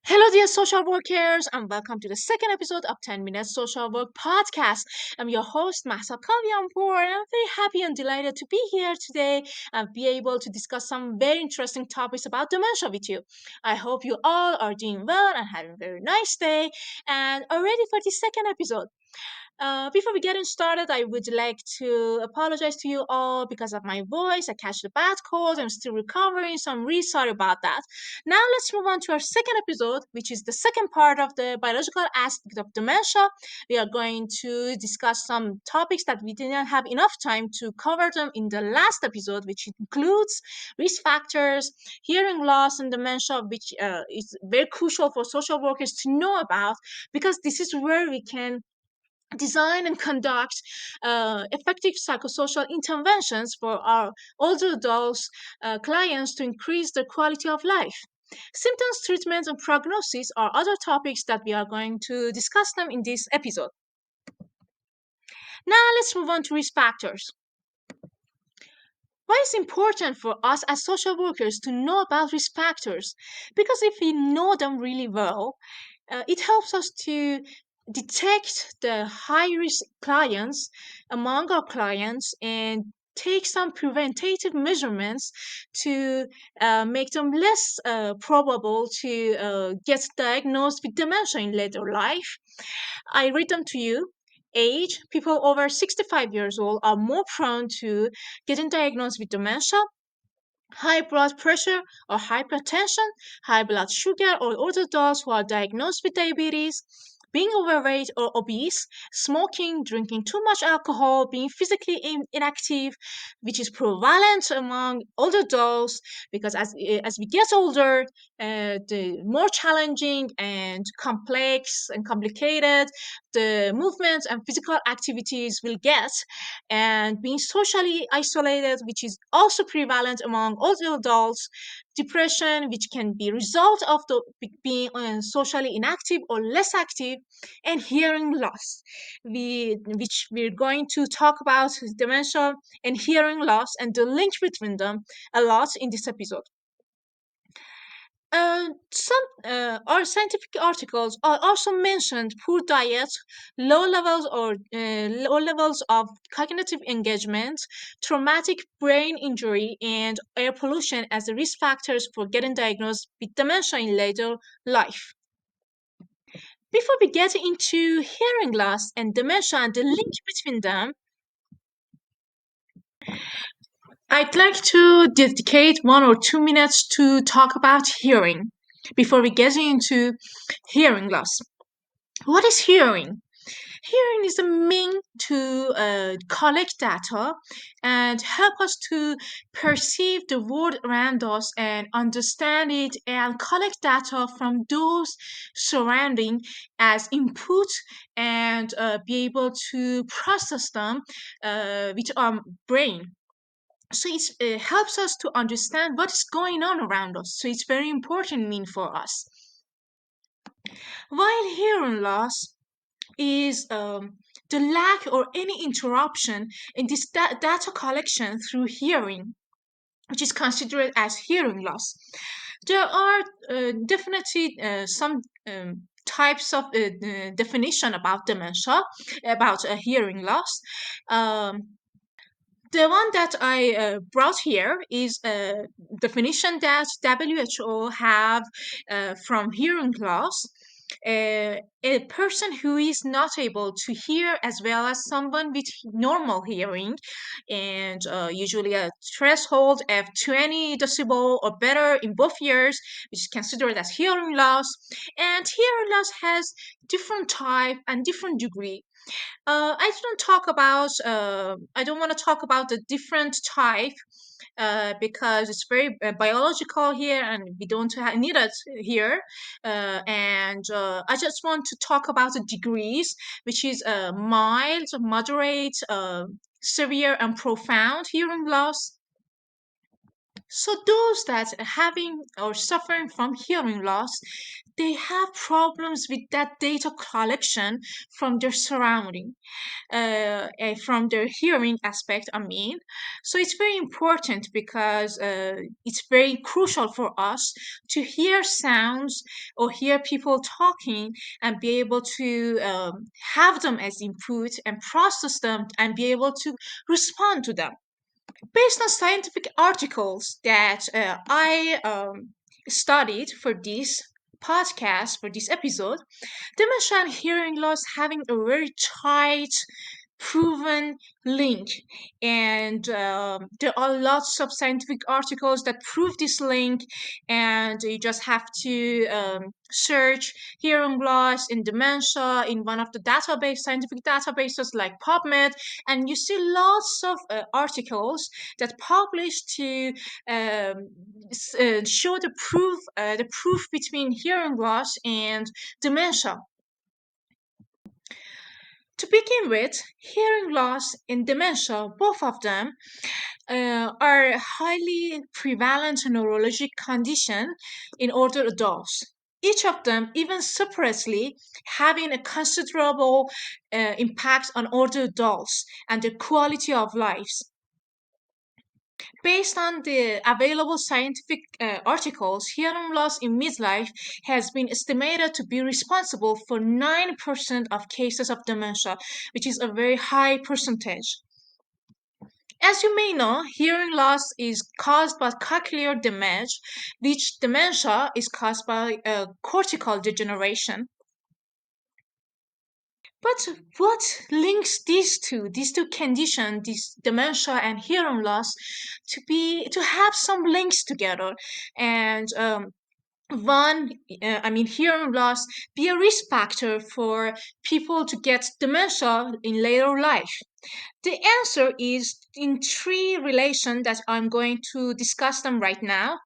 Hello, dear social workers, and welcome to the second episode of 10 Minutes Social Work Podcast. I'm your host, Mahsa Kalyanpour, and I'm very happy and delighted to be here today and be able to discuss some very interesting topics about dementia with you. I hope you all are doing well and having a very nice day and are ready for the second episode. Before we get started, I would like to apologize to you all because of my voice. I catch a bad cold. I'm still recovering, so I'm really sorry about that. Now let's move on to our second episode, which is the second part of the biological aspect of dementia. We are going to discuss some topics that we didn't have enough time to cover them in the last episode, which includes risk factors, hearing loss, and dementia, which is very crucial for social workers to know about because this is where we can design and conduct effective psychosocial interventions for our older adults clients to increase their quality of life. Symptoms, treatments, and prognosis are other topics that we are going to discuss them in this episode. Now let's move on to risk factors. Why is it important for us as social workers to know about risk factors? Because if we know them really well, it helps us to detect the high risk clients among our clients and take some preventative measurements to make them less probable to get diagnosed with dementia in later life. I read them to you. Age, people over 65 years old are more prone to getting diagnosed with dementia. High blood pressure or hypertension, high blood sugar, or older adults who are diagnosed with diabetes, being overweight or obese, smoking, drinking too much alcohol, being physically inactive, which is prevalent among older adults because as we get older, the more challenging and complex and complicated the movements and physical activities will get, and being socially isolated, which is also prevalent among older adults, depression, which can be result of being socially inactive or less active, and hearing loss, which we're going to talk about dementia and hearing loss and the link between them a lot in this episode. Some our scientific articles are also mentioned poor diet, low levels of cognitive engagement, traumatic brain injury, and air pollution as the risk factors for getting diagnosed with dementia in later life. Before we get into hearing loss and dementia and the link between them, I'd like to dedicate 1 or 2 minutes to talk about hearing before we get into hearing loss. What is hearing? Hearing is a mean to collect data and help us to perceive the world around us and understand it and collect data from those surrounding as input and be able to process them with our brain. So it helps us to understand what is going on around us. So it's very important mean for us. While hearing loss is the lack or any interruption in this data collection through hearing, which is considered as hearing loss. There are definitely some types of definition about dementia, about hearing loss. Um, the one that I brought here is a definition that WHO have from hearing loss. A person who is not able to hear as well as someone with normal hearing, and usually a threshold of 20 decibel or better in both ears, which is considered as hearing loss. And hearing loss has different type and different degree. I don't want to talk about the different type because it's very biological here and we don't need it here. And I just want to talk about the degrees, which is mild, moderate, severe, and profound hearing loss. So those that are having or suffering from hearing loss, they have problems with that data collection from their surrounding, from their hearing aspect. I mean, so it's very important because it's very crucial for us to hear sounds or hear people talking and be able to have them as input and process them and be able to respond to them based on scientific articles that I studied for this podcast, for this episode. Dementia and hearing loss having a very tight, proven link, and there are lots of scientific articles that prove this link. And you just have to search hearing loss in dementia in one of the scientific databases like PubMed, and you see lots of articles that publish to show the proof between hearing loss and dementia. To begin with, hearing loss and dementia, both of them, are highly prevalent neurologic condition in older adults. Each of them, even separately, having a considerable impact on older adults and their quality of lives. Based on the available scientific articles, hearing loss in midlife has been estimated to be responsible for 9% of cases of dementia, which is a very high percentage. As you may know, hearing loss is caused by cochlear damage, which dementia is caused by cortical degeneration. But what links these two conditions, this dementia and hearing loss, to have some links together, and hearing loss be a risk factor for people to get dementia in later life? The answer is in three relations that I'm going to discuss them right now.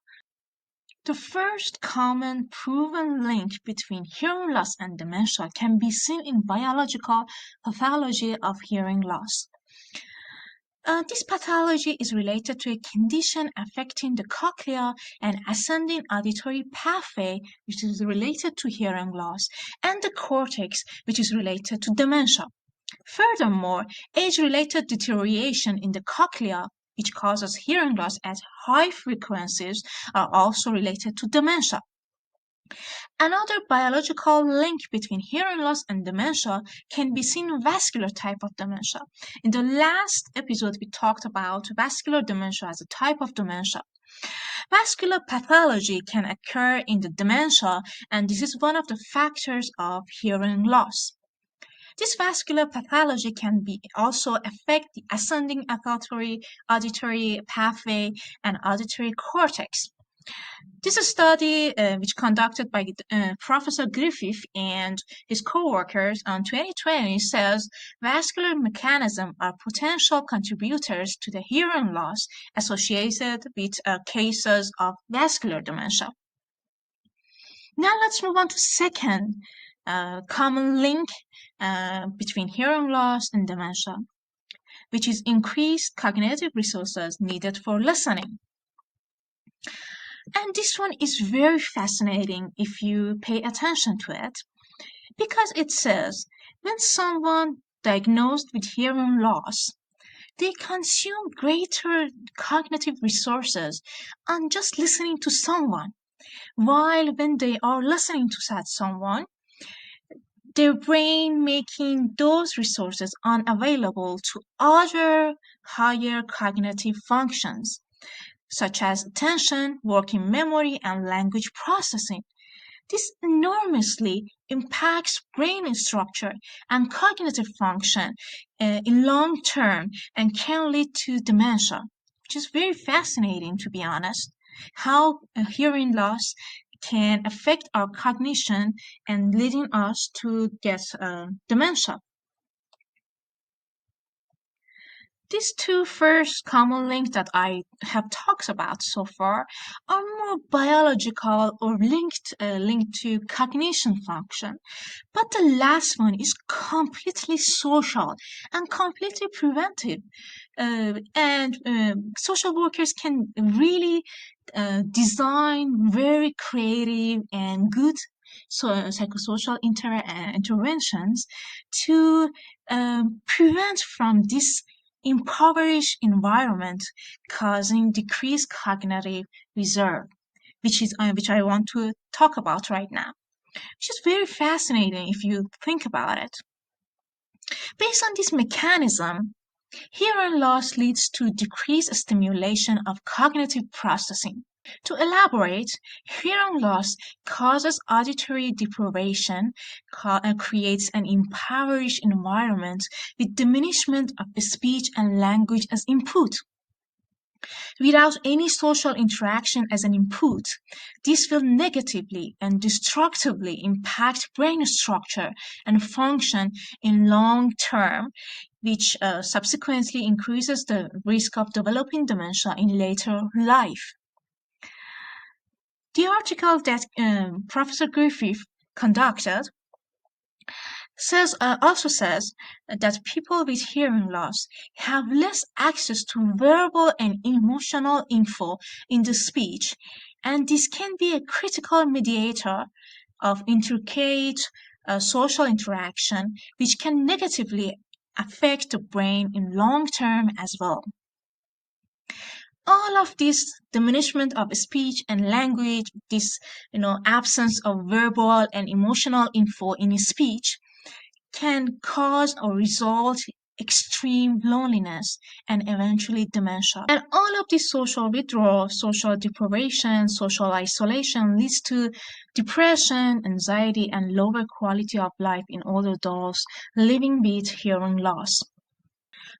The first common proven link between hearing loss and dementia can be seen in biological pathology of hearing loss. This pathology is related to a condition affecting the cochlea and ascending auditory pathway, which is related to hearing loss, and the cortex, which is related to dementia. Furthermore, age-related deterioration in the cochlea, which causes hearing loss at high frequencies, are also related to dementia. Another biological link between hearing loss and dementia can be seen in vascular type of dementia. In the last episode, we talked about vascular dementia as a type of dementia. Vascular pathology can occur in the dementia, and this is one of the factors of hearing loss. This vascular pathology can be also affect the ascending auditory pathway and auditory cortex. This is a study which conducted by Professor Griffith and his co-workers on 2020 says vascular mechanisms are potential contributors to the hearing loss associated with cases of vascular dementia. Now let's move on to second common link between hearing loss and dementia, which is increased cognitive resources needed for listening. And this one is very fascinating if you pay attention to it, because it says when someone diagnosed with hearing loss, they consume greater cognitive resources on just listening to someone, while when they are listening to that someone, their brain making those resources unavailable to other higher cognitive functions, such as attention, working memory, and language processing. This enormously impacts brain structure and cognitive function in long term and can lead to dementia, which is very fascinating to be honest. How hearing loss can affect our cognition and leading us to get dementia. These two first common links that I have talked about so far are more biological or linked to cognition function, but the last one is completely social and completely preventive. And social workers can really design very creative and good psychosocial interventions to prevent from this impoverished environment causing decreased cognitive reserve, which I want to talk about right now, which is very fascinating if you think about it. Based on this mechanism, hearing loss leads to decreased stimulation of cognitive processing. To elaborate, hearing loss causes auditory deprivation and creates an impoverished environment with diminishment of speech and language as input. Without any social interaction as an input, this will negatively and destructively impact brain structure and function in long term, which subsequently increases the risk of developing dementia in later life. The article that Professor Griffith conducted also says that people with hearing loss have less access to verbal and emotional info in the speech, and this can be a critical mediator of intricate social interaction, which can negatively affect the brain in long term as well. All of this diminishment of speech and language, this absence of verbal and emotional info in speech can cause or result extreme loneliness and eventually dementia. And all of this social withdrawal, social deprivation, social isolation leads to depression, anxiety, and lower quality of life in older adults living with hearing loss.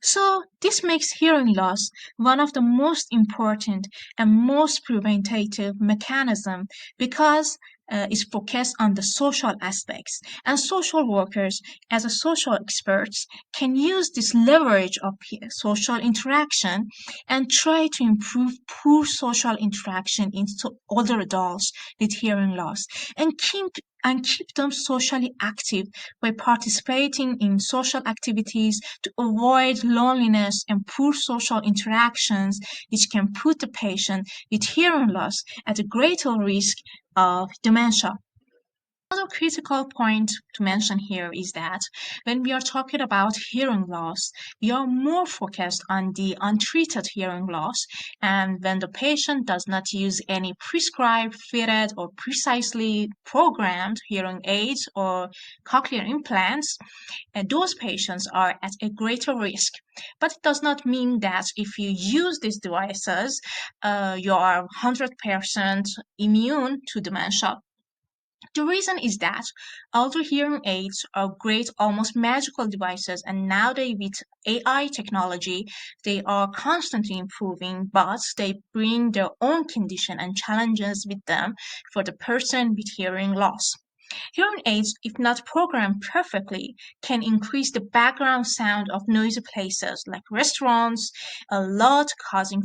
So, this makes hearing loss one of the most important and most preventative mechanism because it's focused on the social aspects. And social workers, as a social experts, can use this leverage of social interaction and try to improve poor social interaction in older adults with hearing loss and keep them socially active by participating in social activities to avoid loneliness and poor social interactions, which can put the patient with hearing loss at a greater risk of dementia. Another critical point to mention here is that when we are talking about hearing loss, we are more focused on the untreated hearing loss, and when the patient does not use any prescribed, fitted, or precisely programmed hearing aids or cochlear implants, those patients are at a greater risk. But it does not mean that if you use these devices, you are 100% immune to dementia. The reason is that older hearing aids are great, almost magical devices, and nowadays with AI technology, they are constantly improving, but they bring their own condition and challenges with them for the person with hearing loss. Hearing aids, if not programmed perfectly, can increase the background sound of noisy places like restaurants a lot, causing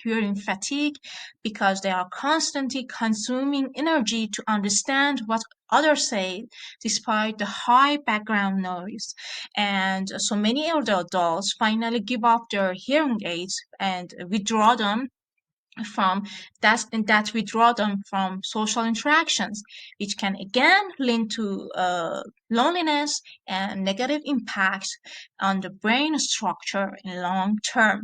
hearing fatigue, because they are constantly consuming energy to understand what others say despite the high background noise. And so many older adults finally give up their hearing aids and withdraw them from that withdraw them from social interactions, which can again lead to loneliness and negative impacts on the brain structure in long term.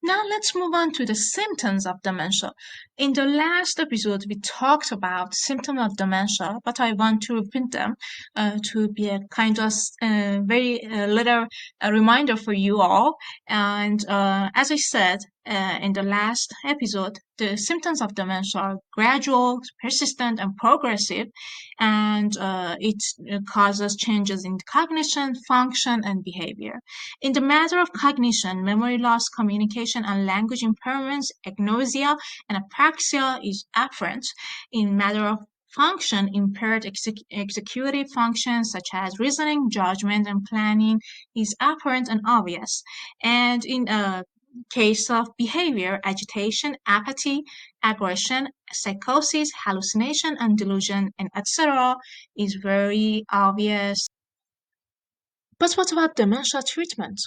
Now let's move on to the symptoms of dementia. In the last episode, we talked about symptoms of dementia, but I want to repeat them to be a kind of very little reminder for you all. And as I said in the last episode, the symptoms of dementia are gradual, persistent, and progressive, and it causes changes in cognition, function, and behavior. In the matter of cognition, memory loss, communication and language impairments, agnosia, and apraxia is apparent. In matter of function, impaired executive functions such as reasoning, judgment, and planning is apparent and obvious. And in a case of behavior, agitation, apathy, aggression, psychosis, hallucination, and delusion, and etc., is very obvious. But what about dementia treatment?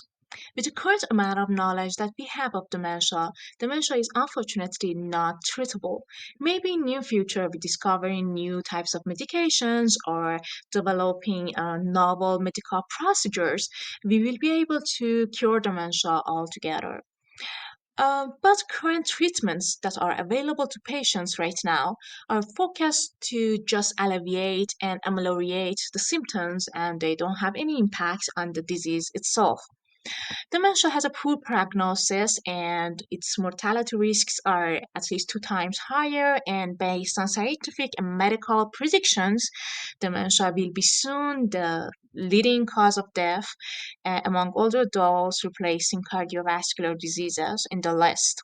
With the current amount of knowledge that we have of dementia, dementia is unfortunately not treatable. Maybe in near future, we discovering new types of medications or developing novel medical procedures, we will be able to cure dementia altogether. But current treatments that are available to patients right now are focused to just alleviate and ameliorate the symptoms, and they don't have any impact on the disease itself. Dementia has a poor prognosis and its mortality risks are at least 2 times higher. And based on scientific and medical predictions, dementia will be soon the leading cause of death among older adults, replacing cardiovascular diseases in the list.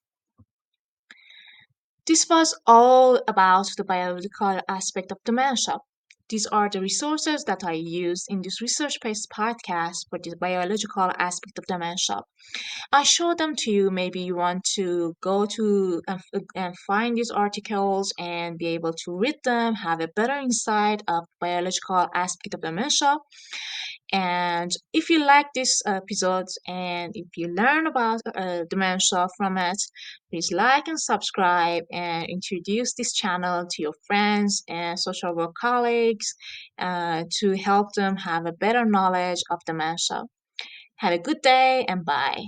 This was all about the biological aspect of dementia. These are the resources that I used in this research based podcast for the biological aspect of dementia. I show them to you. Maybe you want to go to and find these articles and be able to read them, have a better insight of biological aspect of dementia. And if you like this episode and if you learn about dementia from it, please like and subscribe and introduce this channel to your friends and social work colleagues to help them have a better knowledge of dementia. Have a good day and bye.